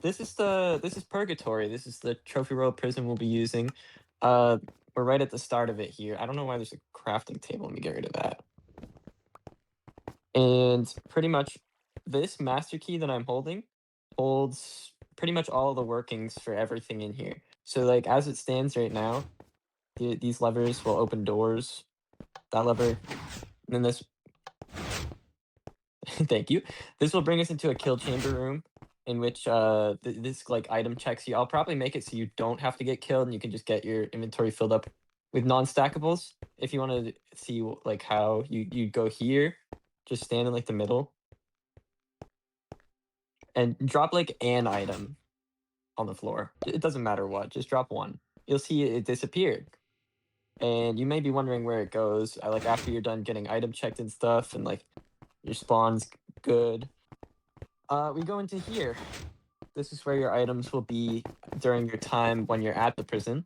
this is Purgatory. This is the trophy royal prison we'll be using. We're right at the start of it here. I don't know why there's a crafting table. Let me get rid of that. And pretty much this master key that I'm holding holds pretty much all the workings for everything in here. So like as it stands right now, these levers will open doors. That lever, and then this. Thank you. This will bring us into a kill chamber room in which this like item checks you. I'll probably make it so you don't have to get killed and you can just get your inventory filled up with non-stackables. If you want to see like how you go here, just stand in like the middle and drop like an item on the floor. It doesn't matter what, just drop one. You'll see it disappeared. And you may be wondering where it goes. Like after you're done getting item checked and stuff and like your spawn's good. We go into here. This is where your items will be during your time when you're at the prison.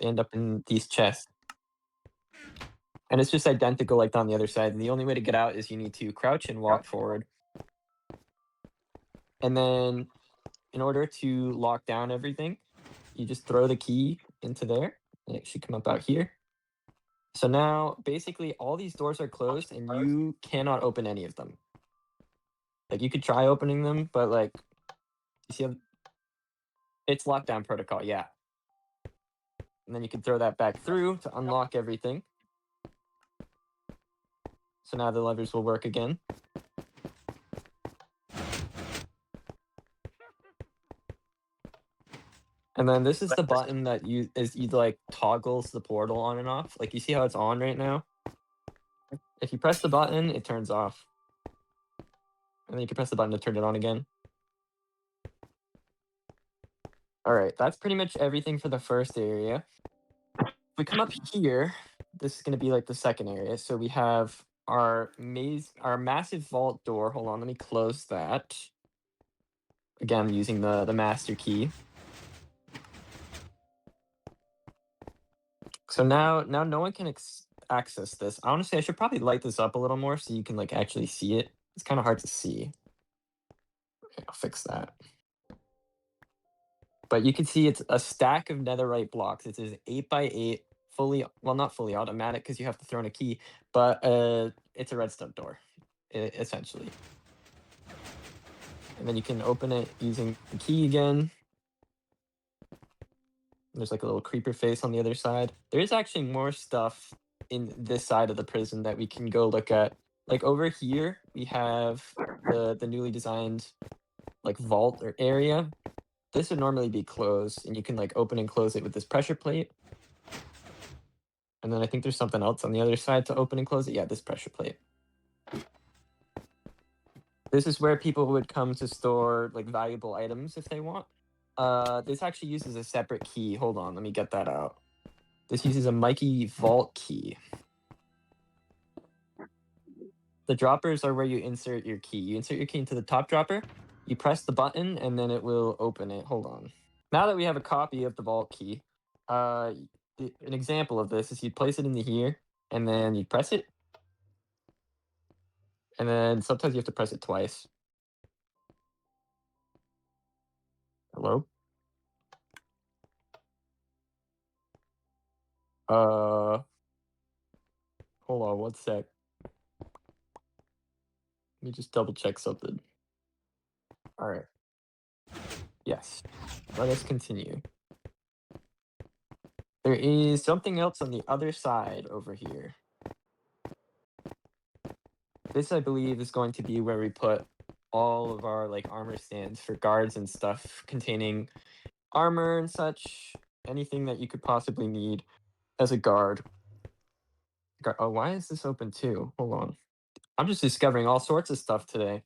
They end up in these chests. And it's just identical like on the other side. And the only way to get out is you need to crouch and walk forward. And then in order to lock down everything, you just throw the key into there. And it should come up out here. So now basically all these doors are closed and you cannot open any of them. Like you could try opening them, but like you see how it's lockdown protocol, yeah. And then you can throw that back through to unlock everything. So now the levers will work again. And then this is the button that you like toggles the portal on and off. Like you see how it's on right now? If you press the button, it turns off. And then you can press the button to turn it on again. All right, that's pretty much everything for the first area. If we come up here, this is going to be like the second area. So we have our massive vault door. Hold on, let me close that. Again, using the master key. So now no one can access this. Honestly, I should probably light this up a little more so you can like actually see it. It's kind of hard to see. Okay, I'll fix that. But you can see it's a stack of netherite blocks. It is 8x8, not fully automatic because you have to throw in a key, but it's a redstone door, essentially. And then you can open it using the key again. There's like a little creeper face on the other side. There is actually more stuff in this side of the prison that we can go look at. Like over here, we have the newly designed like vault or area. This would normally be closed, and you can like open and close it with this pressure plate. And then I think there's something else on the other side to open and close it. Yeah, this pressure plate. This is where people would come to store like valuable items if they want. This actually uses a separate key. Hold on, let me get that out. This uses a Mikey vault key. The droppers are where you insert your key. You insert your key into the top dropper, you press the button, and then it will open it. Hold on. Now that we have a copy of the vault key, an example of this is you'd place it into here, and then you'd press it. And then sometimes you have to press it twice. Hello? Hold on 1 sec. Let me just double check something. All right. Yes. Let us continue. There is something else on the other side over here. This, I believe, is going to be where we put all of our like armor stands for guards and stuff containing armor and such. Anything that you could possibly need as a guard. Oh, why is this open too? Hold on. I'm just discovering all sorts of stuff today.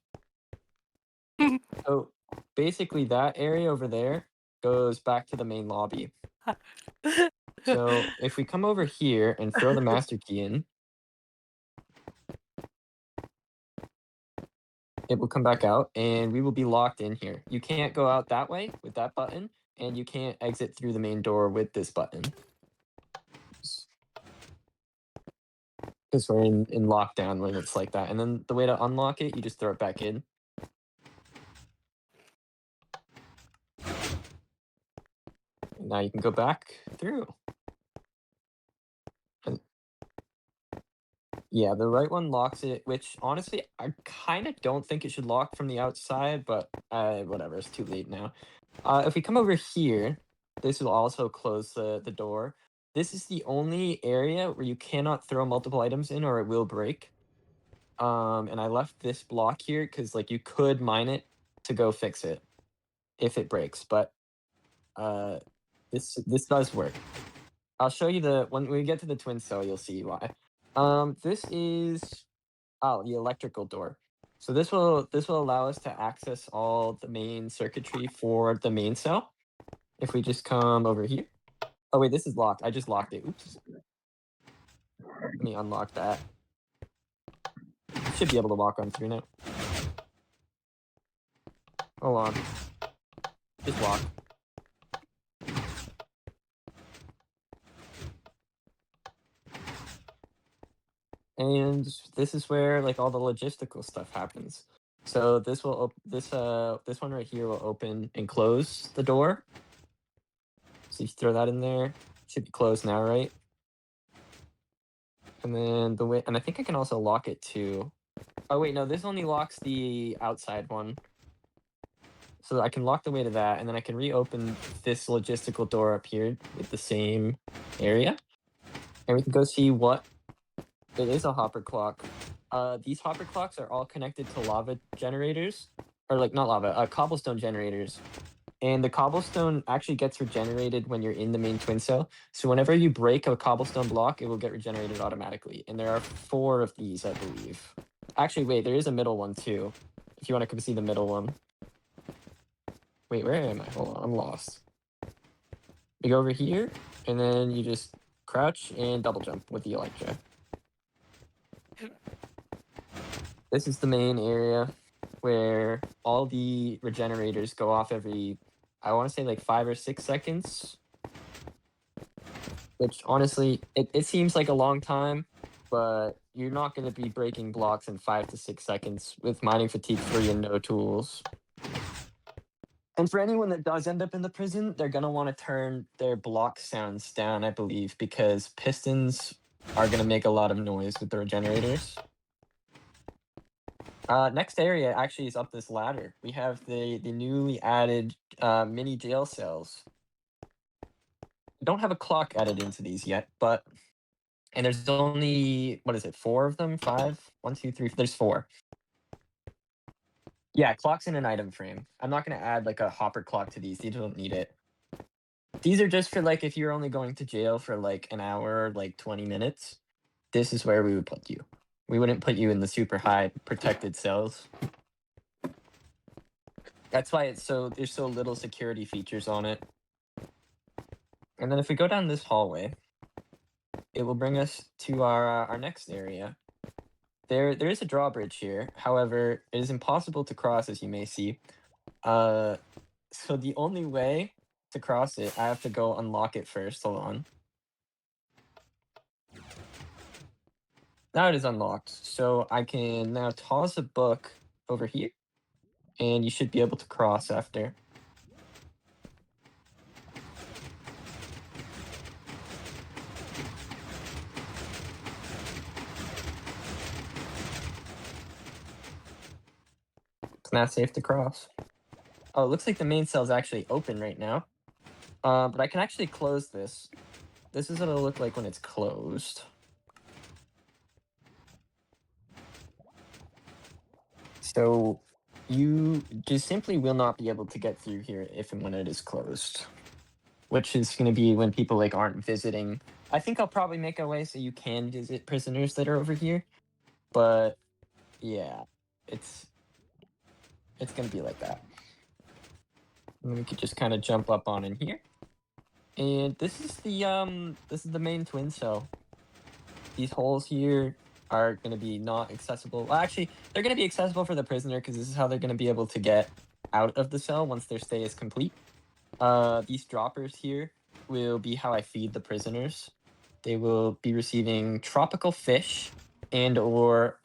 So basically that area over there goes back to the main lobby. So if we come over here and throw the master key in, it will come back out and we will be locked in here. You can't go out that way with that button, and you can't exit through the main door with this button. Because we're in lockdown when it's like that. And then the way to unlock it, you just throw it back in. Now you can go back through. And yeah, the right one locks it, which honestly, I kind of don't think it should lock from the outside, but whatever, it's too late now. If we come over here, this will also close the door. This is the only area where you cannot throw multiple items in or it will break. And I left this block here because like you could mine it to go fix it if it breaks, but uh, this does work. I'll show you when we get to the twin cell, you'll see why. This is the electrical door. So this will allow us to access all the main circuitry for the main cell. If we just come over here. Oh wait, this is locked. I just locked it. Oops. Let me unlock that. Should be able to walk on through now. Hold on. Just walk. And this is where like all the logistical stuff happens. So this one right here will open and close the door. So you throw that in there. Should be closed now, right? And then and I think I can also lock it too. Oh wait, no, this only locks the outside one. So I can lock the way to that, and then I can reopen this logistical door up here with the same area. And we can go see what it is. A hopper clock. These hopper clocks are all connected to lava generators. Or like not lava, cobblestone generators. And the cobblestone actually gets regenerated when you're in the main twin cell. So whenever you break a cobblestone block, it will get regenerated automatically. And there are 4 of these, I believe. Actually, wait, there is a middle one too. If you want to come see the middle one. Wait, where am I? Hold on, I'm lost. You go over here, and then you just crouch and double jump with the Electra. This is the main area where all the regenerators go off every, I want to say like 5 or 6 seconds. Which honestly, it seems like a long time, but you're not going to be breaking blocks in 5 to 6 seconds with mining fatigue 3 and no tools. And for anyone that does end up in the prison, they're going to want to turn their block sounds down, I believe, because pistons are going to make a lot of noise with the regenerators. Next area actually is up this ladder. We have the newly added mini jail cells. I don't have a clock added into these yet, but and there's only, what is it, 4 of them? 5? 1, 2, 3. There's 4. Yeah, clock's in an item frame. I'm not gonna add like a hopper clock to these. These don't need it. These are just for like if you're only going to jail for like an hour, like 20 minutes. This is where we would put you. We wouldn't put you in the super high protected cells. That's why there's so little security features on it. And then if we go down this hallway, it will bring us to our next area. There is a drawbridge here. However, it is impossible to cross, as you may see. So the only way to cross it, I have to go unlock it first. Hold on. Now it is unlocked. So I can now toss a book over here, and you should be able to cross after. It's now safe to cross. Oh, it looks like the main cell is actually open right now. But I can actually close this. This is what it'll look like when it's closed. So you just simply will not be able to get through here if and when it is closed. Which is going to be when people like aren't visiting. I think I'll probably make a way so you can visit prisoners that are over here. But yeah, it's going to be like that. And we could just kind of jump up on in here. And this is the main twin cell. These holes here are going to be not accessible. Well, actually, they're going to be accessible for the prisoner because this is how they're going to be able to get out of the cell once their stay is complete. These droppers here will be how I feed the prisoners. They will be receiving tropical fish and or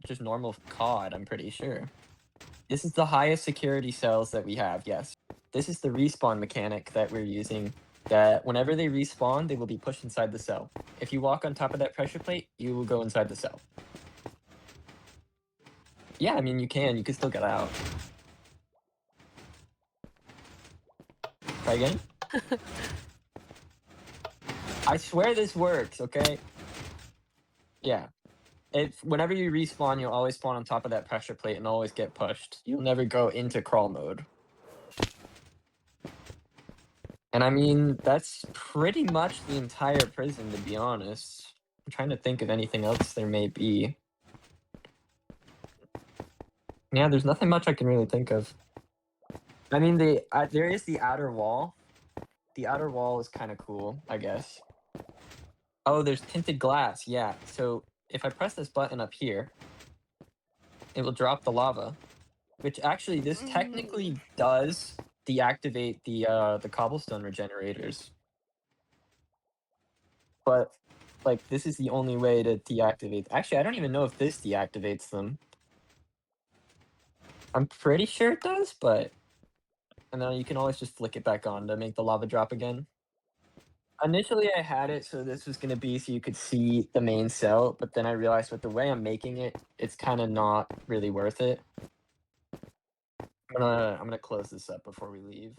just normal cod, I'm pretty sure. This is the highest security cells that we have, yes. This is the respawn mechanic that we're using, that whenever they respawn, they will be pushed inside the cell. If you walk on top of that pressure plate, you will go inside the cell. Yeah, I mean, you can still get out. Try again? I swear this works, okay? Yeah. If whenever you respawn, you'll always spawn on top of that pressure plate and always get pushed. You'll never go into crawl mode. And I mean, that's pretty much the entire prison, to be honest. I'm trying to think of anything else there may be. Yeah, there's nothing much I can really think of. I mean, there is the outer wall. The outer wall is kind of cool, I guess. Oh, there's tinted glass. Yeah. So if I press this button up here, it will drop the lava, which actually this technically does deactivate the cobblestone regenerators. But like this is the only way to deactivate. Actually, I don't even know if this deactivates them. I'm pretty sure it does, but and then you can always just flick it back on to make the lava drop again. Initially, I had it so this was gonna be so you could see the main cell, but then I realized with the way I'm making it, it's kind of not really worth it. I'm gonna close this up before we leave.